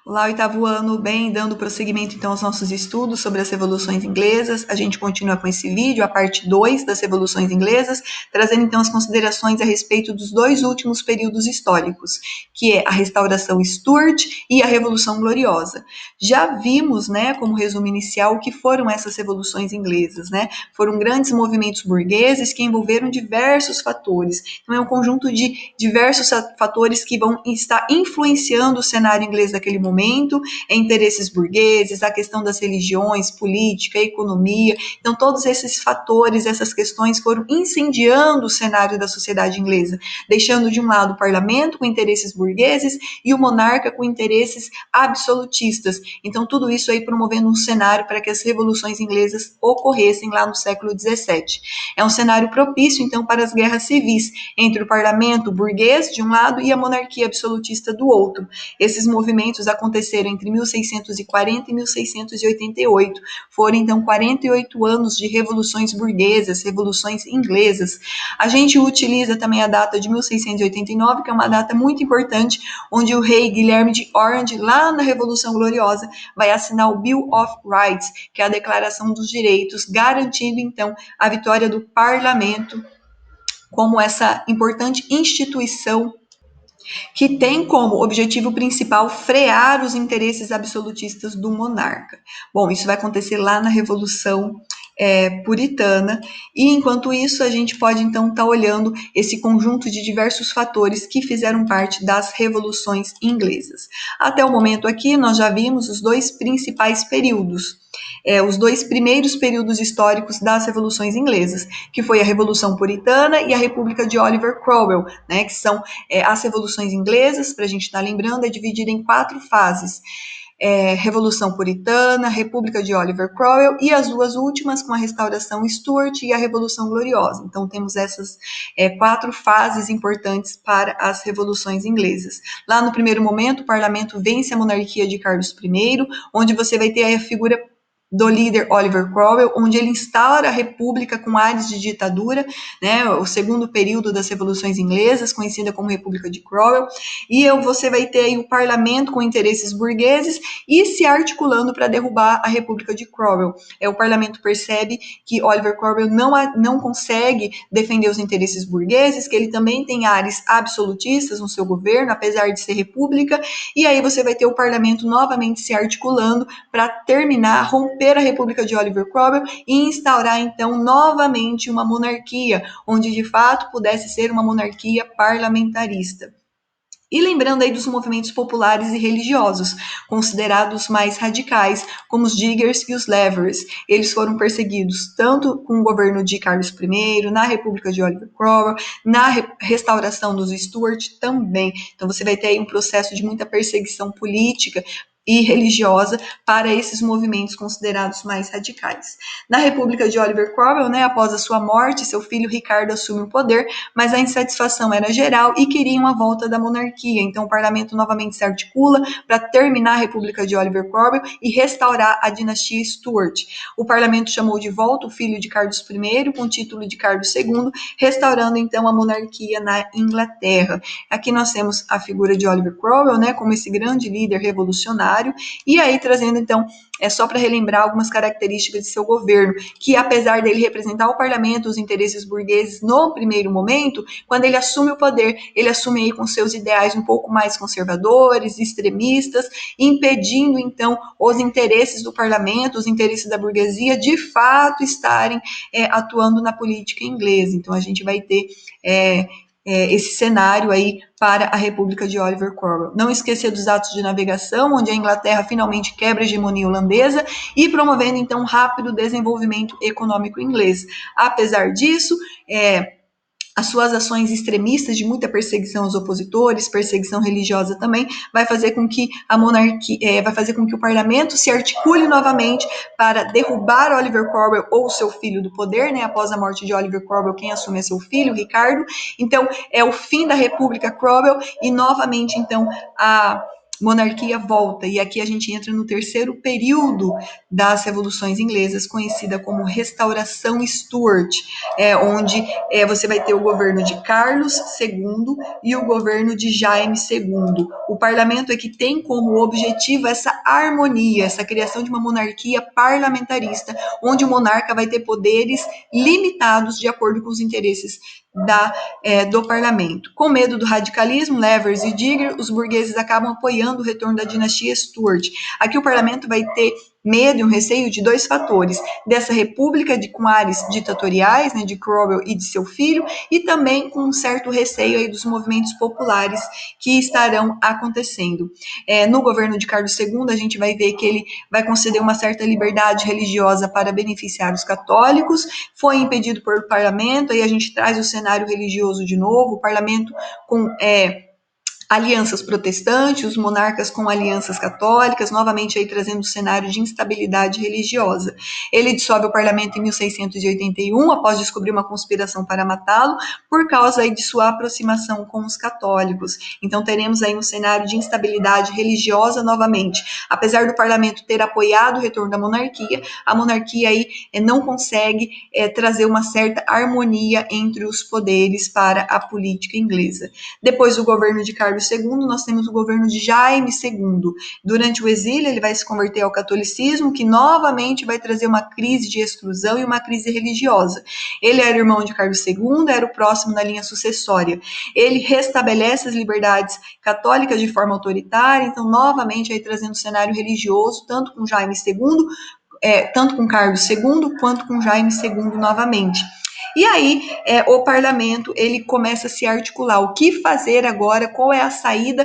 Olá, oitavo ano, bem, dando prosseguimento então aos nossos estudos sobre as revoluções inglesas. A gente continua com esse vídeo, a parte 2 das revoluções inglesas, trazendo então as considerações a respeito dos dois últimos períodos históricos, que é a restauração Stuart e a Revolução Gloriosa. Já vimos, né, como resumo inicial, o que foram essas revoluções inglesas, né? Foram grandes movimentos burgueses que envolveram diversos fatores. Então é um conjunto de diversos fatores que vão estar influenciando o cenário inglês daquele momento, interesses burgueses, a questão das religiões, política, economia. Então, todos esses fatores, essas questões foram incendiando o cenário da sociedade inglesa, deixando de um lado o parlamento com interesses burgueses e o monarca com interesses absolutistas. Então, tudo isso aí promovendo um cenário para que as revoluções inglesas ocorressem lá no século XVII. É um cenário propício, então, para as guerras civis entre o parlamento burguês de um lado e a monarquia absolutista do outro. Esses movimentos aconteceram entre 1640 e 1688. Foram, então, 48 anos de revoluções burguesas, revoluções inglesas. A gente utiliza também a data de 1689, que é uma data muito importante, onde o rei Guilherme de Orange, lá na Revolução Gloriosa, vai assinar o Bill of Rights, que é a Declaração dos Direitos, garantindo, então, a vitória do parlamento como essa importante instituição que tem como objetivo principal frear os interesses absolutistas do monarca. Bom, isso vai acontecer lá na Revolução Puritana, e enquanto isso a gente pode então estar olhando esse conjunto de diversos fatores que fizeram parte das revoluções inglesas. Até o momento aqui nós já vimos os dois principais períodos, os dois primeiros períodos históricos das revoluções inglesas, que foi a Revolução Puritana e a República de Oliver Cromwell, né, que são as revoluções inglesas, para a gente estar lembrando, é dividida em 4 fases. Revolução Puritana, República de Oliver Cromwell e as duas últimas com a Restauração Stuart e a Revolução Gloriosa. Então temos essas 4 fases importantes para as revoluções inglesas. Lá no primeiro momento, o parlamento vence a monarquia de Carlos I, onde você vai ter a figura do líder Oliver Cromwell, onde ele instaura a república com ares de ditadura, né, o segundo período das revoluções inglesas, conhecida como República de Cromwell, e você vai ter aí o parlamento com interesses burgueses e se articulando para derrubar a República de Cromwell. O parlamento percebe que Oliver Cromwell não consegue defender os interesses burgueses, que ele também tem ares absolutistas no seu governo, apesar de ser república, e aí você vai ter o parlamento novamente se articulando para terminar, romper a República de Oliver Cromwell e instaurar então novamente uma monarquia, onde de fato pudesse ser uma monarquia parlamentarista. E lembrando aí dos movimentos populares e religiosos, considerados mais radicais, como os Diggers e os Leverers. Eles foram perseguidos tanto com o governo de Carlos I, na República de Oliver Cromwell, na restauração dos Stuart também. Então você vai ter aí um processo de muita perseguição política e religiosa para esses movimentos considerados mais radicais. Na República de Oliver Cromwell, né, após a sua morte, seu filho Ricardo assume o poder, mas a insatisfação era geral e queriam a volta da monarquia. Então o parlamento novamente se articula para terminar a República de Oliver Cromwell e restaurar a dinastia Stuart. O parlamento chamou de volta o filho de Carlos I, com o título de Carlos II, restaurando então a monarquia na Inglaterra. Aqui nós temos a figura de Oliver Cromwell, né, como esse grande líder revolucionário, e aí trazendo então, só para relembrar algumas características de seu governo, que apesar dele representar o parlamento, os interesses burgueses no primeiro momento, quando ele assume o poder, ele assume aí com seus ideais um pouco mais conservadores, extremistas, impedindo então os interesses do parlamento, os interesses da burguesia, de fato estarem atuando na política inglesa. Então a gente vai ter esse cenário aí para a República de Oliver Cromwell. Não esquecer dos atos de navegação, onde a Inglaterra finalmente quebra a hegemonia holandesa e promovendo então um rápido desenvolvimento econômico inglês. Apesar disso, as suas ações extremistas de muita perseguição aos opositores, perseguição religiosa também, vai fazer com que a monarquia, vai fazer com que o parlamento se articule novamente para derrubar Oliver Cromwell ou seu filho do poder, né? Após a morte de Oliver Cromwell, quem assume é seu filho, Ricardo. Então, é o fim da República Cromwell e novamente, então, monarquia volta, e aqui a gente entra no terceiro período das revoluções inglesas, conhecida como Restauração Stuart, onde você vai ter o governo de Carlos II e o governo de Jaime II. O parlamento é que tem como objetivo essa harmonia, essa criação de uma monarquia parlamentarista, onde o monarca vai ter poderes limitados de acordo com os interesses do parlamento. Com medo do radicalismo, Levers e Digger, os burgueses acabam apoiando o retorno da dinastia Stuart. Aqui o parlamento vai ter medo e um receio de dois fatores, dessa república com ares ditatoriais, de Cromwell e de seu filho, e também com um certo receio aí dos movimentos populares que estarão acontecendo. No governo de Carlos II, a gente vai ver que ele vai conceder uma certa liberdade religiosa para beneficiar os católicos, foi impedido pelo parlamento, aí a gente traz o cenário religioso de novo, o parlamento com alianças protestantes, os monarcas com alianças católicas, novamente aí trazendo um cenário de instabilidade religiosa. Ele dissolve o parlamento em 1681, após descobrir uma conspiração para matá-lo, por causa aí de sua aproximação com os católicos. Então teremos aí um cenário de instabilidade religiosa novamente. Apesar do parlamento ter apoiado o retorno da monarquia, a monarquia aí não consegue trazer uma certa harmonia entre os poderes para a política inglesa. Depois do governo de Carlos II, nós temos o governo de Jaime II. Durante o exílio, ele vai se converter ao catolicismo, que novamente vai trazer uma crise de exclusão e uma crise religiosa. Ele era irmão de Carlos II, era o próximo na linha sucessória. Ele restabelece as liberdades católicas de forma autoritária, então novamente aí trazendo um cenário religioso, tanto com Jaime II, tanto com Carlos II, quanto com Jaime II novamente. E aí, o parlamento, ele começa a se articular. O que fazer agora? Qual é a saída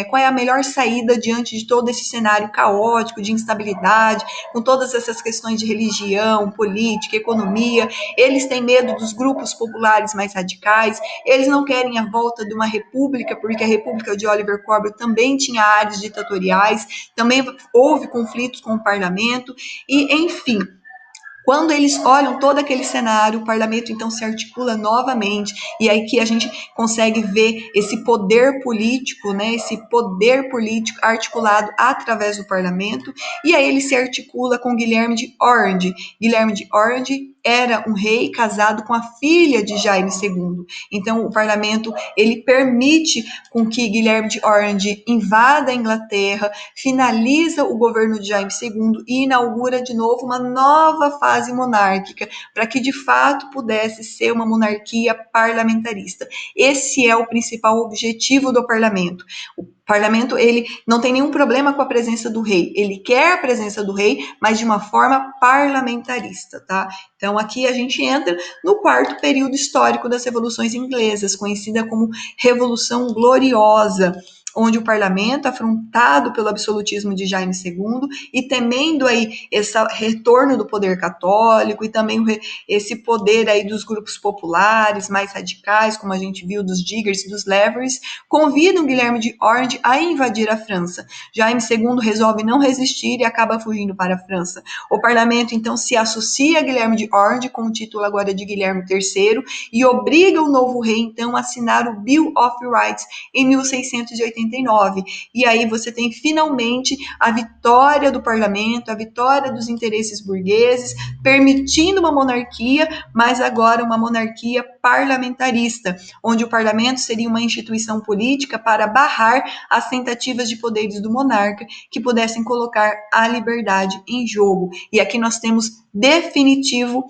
qual é a melhor saída diante de todo esse cenário caótico, de instabilidade, com todas essas questões de religião, política, economia? Eles têm medo dos grupos populares mais radicais, eles não querem a volta de uma república, porque a república de Oliver Cromwell também tinha áreas ditatoriais, também houve conflitos com o parlamento, e enfim. Quando eles olham todo aquele cenário, o parlamento então se articula novamente, e aí que a gente consegue ver esse poder político, esse poder político articulado através do parlamento, e aí ele se articula com Guilherme de Orange. Guilherme de Orange era um rei casado com a filha de Jaime II. Então, o parlamento, ele permite com que Guilherme de Orange invada a Inglaterra, finaliza o governo de Jaime II e inaugura de novo uma nova fase monárquica, para que de fato pudesse ser uma monarquia parlamentarista. Esse é o principal objetivo do parlamento. O parlamento, ele não tem nenhum problema com a presença do rei, ele quer a presença do rei, mas de uma forma parlamentarista, tá? Então, aqui a gente entra no quarto período histórico das revoluções inglesas, conhecida como Revolução Gloriosa, onde o parlamento, afrontado pelo absolutismo de Jaime II e temendo aí esse retorno do poder católico e também esse poder aí dos grupos populares mais radicais, como a gente viu dos Diggers e dos Levers, convidam Guilherme de Orange a invadir a França. Jaime II resolve não resistir e acaba fugindo para a França. O parlamento então se associa a Guilherme de Orange com o título agora de Guilherme III e obriga o novo rei então a assinar o Bill of Rights em 1689. E aí você tem finalmente a vitória do parlamento, a vitória dos interesses burgueses, permitindo uma monarquia, mas agora uma monarquia parlamentarista, onde o parlamento seria uma instituição política para barrar as tentativas de poderes do monarca que pudessem colocar a liberdade em jogo. E aqui nós temos definitivo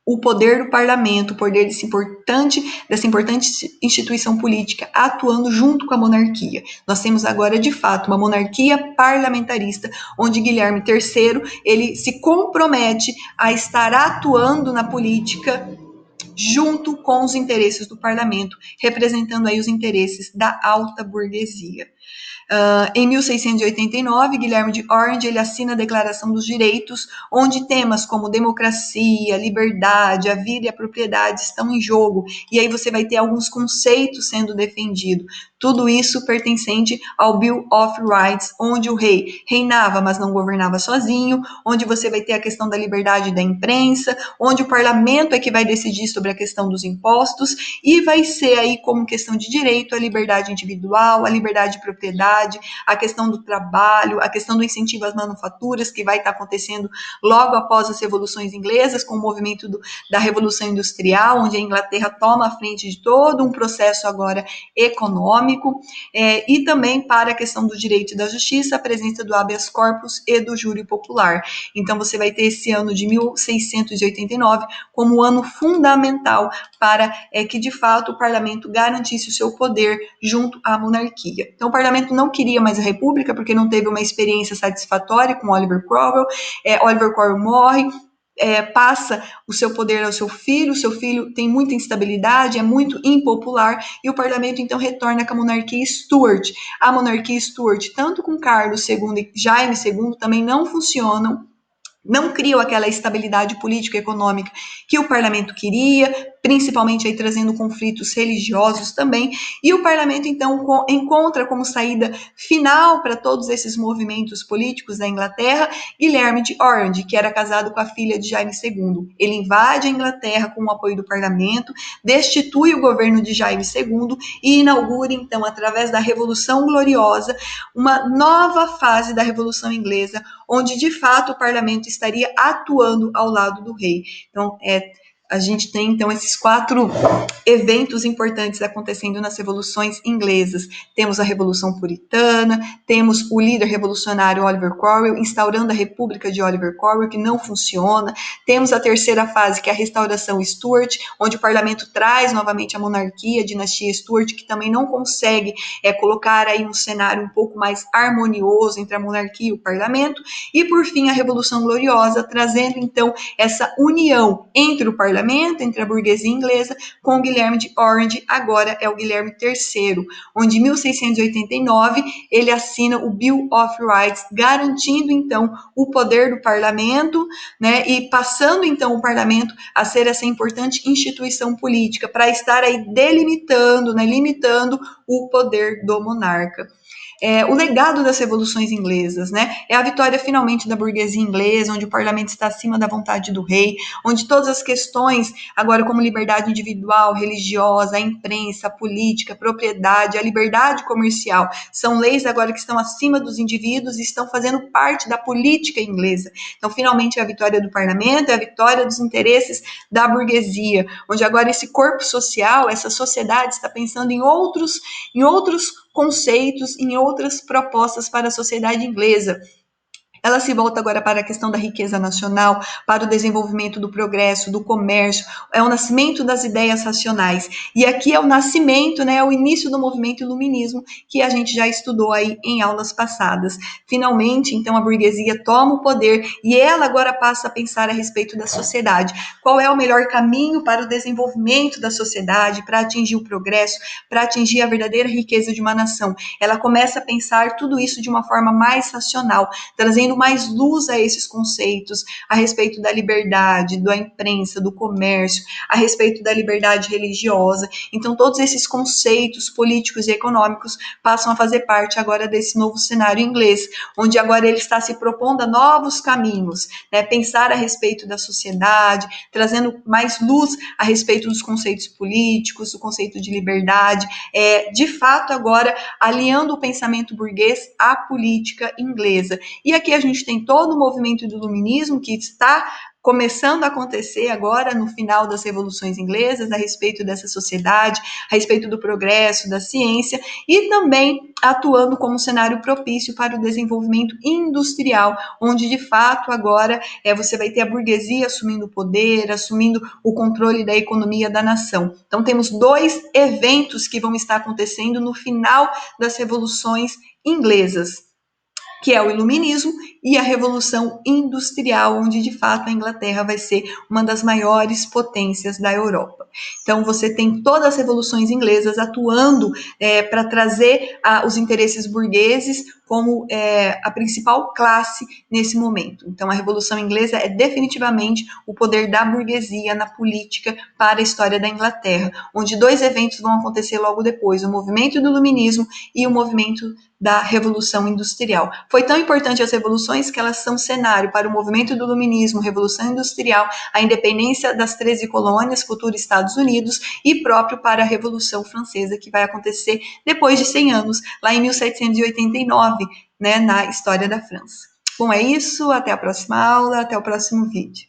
o poder do parlamento, o poder dessa importante instituição política atuando junto com a monarquia. Nós temos agora, de fato, uma monarquia parlamentarista, onde Guilherme III, ele se compromete a estar atuando na política junto com os interesses do parlamento, representando aí os interesses da alta burguesia. Em 1689, Guilherme de Orange ele assina a Declaração dos Direitos, onde temas como democracia, liberdade, a vida e a propriedade estão em jogo. E aí você vai ter alguns conceitos sendo defendidos. Tudo isso pertencente ao Bill of Rights, onde o rei reinava, mas não governava sozinho, onde você vai ter a questão da liberdade da imprensa, onde o parlamento é que vai decidir sobre sobre a questão dos impostos, e vai ser aí como questão de direito a liberdade individual, a liberdade de propriedade, a questão do trabalho, a questão do incentivo às manufaturas, que vai estar acontecendo logo após as revoluções inglesas, com o movimento da Revolução Industrial, onde a Inglaterra toma a frente de todo um processo agora econômico, e também para a questão do direito e da justiça, a presença do habeas corpus e do júri popular. Então, você vai ter esse ano de 1689 como ano fundamental para que, de fato, o parlamento garantisse o seu poder junto à monarquia. Então, o parlamento não queria mais a república, porque não teve uma experiência satisfatória com Oliver Cromwell. Oliver Cromwell morre, passa o seu poder ao seu filho tem muita instabilidade, é muito impopular, e o parlamento então retorna com a monarquia Stuart. A monarquia Stuart, tanto com Carlos II e Jaime II, também não funcionam, não criam aquela estabilidade política e econômica que o parlamento queria, principalmente aí trazendo conflitos religiosos também, e o parlamento então encontra como saída final para todos esses movimentos políticos da Inglaterra Guilherme de Orange, que era casado com a filha de Jaime II. Ele invade a Inglaterra com o apoio do parlamento, destitui o governo de Jaime II e inaugura então, através da Revolução Gloriosa, uma nova fase da Revolução Inglesa, onde de fato o parlamento estaria atuando ao lado do rei. Então, a gente tem, então, esses 4 eventos importantes acontecendo nas revoluções inglesas. Temos a Revolução Puritana, temos o líder revolucionário Oliver Cromwell, instaurando a República de Oliver Cromwell, que não funciona. Temos a terceira fase, que é a Restauração Stuart, onde o parlamento traz novamente a monarquia, a dinastia Stuart, que também não consegue colocar aí um cenário um pouco mais harmonioso entre a monarquia e o parlamento. E, por fim, a Revolução Gloriosa, trazendo, então, essa união entre o parlamento, entre a burguesia inglesa, com o Guilherme de Orange, agora é o Guilherme III, onde em 1689 ele assina o Bill of Rights, garantindo então o poder do parlamento, né, e passando então o parlamento a ser essa importante instituição política para estar aí delimitando, né, limitando o poder do monarca. O legado das revoluções inglesas, né? É a vitória finalmente da burguesia inglesa, onde o parlamento está acima da vontade do rei, onde todas as questões, agora como liberdade individual, religiosa, a imprensa, a política, a propriedade, a liberdade comercial, são leis agora que estão acima dos indivíduos e estão fazendo parte da política inglesa. Então, finalmente, é a vitória do parlamento, é a vitória dos interesses da burguesia, onde agora esse corpo social, essa sociedade está pensando em outros conceitos, em outras propostas para a sociedade inglesa. Ela se volta agora para a questão da riqueza nacional, para o desenvolvimento do progresso, do comércio, é o nascimento das ideias racionais. E aqui é o nascimento, né, o início do movimento iluminismo, que a gente já estudou aí em aulas passadas. Finalmente, então, a burguesia toma o poder e ela agora passa a pensar a respeito da sociedade. Qual é o melhor caminho para o desenvolvimento da sociedade, para atingir o progresso, para atingir a verdadeira riqueza de uma nação? Ela começa a pensar tudo isso de uma forma mais racional, trazendo mais luz a esses conceitos, a respeito da liberdade, da imprensa, do comércio, a respeito da liberdade religiosa. Então, todos esses conceitos políticos e econômicos passam a fazer parte agora desse novo cenário inglês, onde agora ele está se propondo a novos caminhos, né? Pensar a respeito da sociedade, trazendo mais luz a respeito dos conceitos políticos, do conceito de liberdade, de fato agora alinhando o pensamento burguês à política inglesa. E aqui a gente tem todo o movimento do iluminismo que está começando a acontecer agora no final das revoluções inglesas, a respeito dessa sociedade, a respeito do progresso, da ciência, e também atuando como cenário propício para o desenvolvimento industrial, onde de fato agora você vai ter a burguesia assumindo o poder, assumindo o controle da economia da nação. Então temos 2 eventos que vão estar acontecendo no final das revoluções inglesas, que é o iluminismo e a Revolução Industrial, onde de fato a Inglaterra vai ser uma das maiores potências da Europa. Então você tem todas as revoluções inglesas atuando para trazer os interesses burgueses como a principal classe nesse momento. Então a Revolução Inglesa é definitivamente o poder da burguesia na política para a história da Inglaterra, onde 2 eventos vão acontecer logo depois, o movimento do iluminismo e o movimento da Revolução Industrial. Foi tão importante as revoluções revoluções que elas são cenário para o movimento do Iluminismo, Revolução Industrial, a independência das 13 colônias, futuro Estados Unidos, e próprio para a Revolução Francesa, que vai acontecer depois de 100 anos, lá em 1789, né, na história da França. Bom, é isso, até a próxima aula, até o próximo vídeo.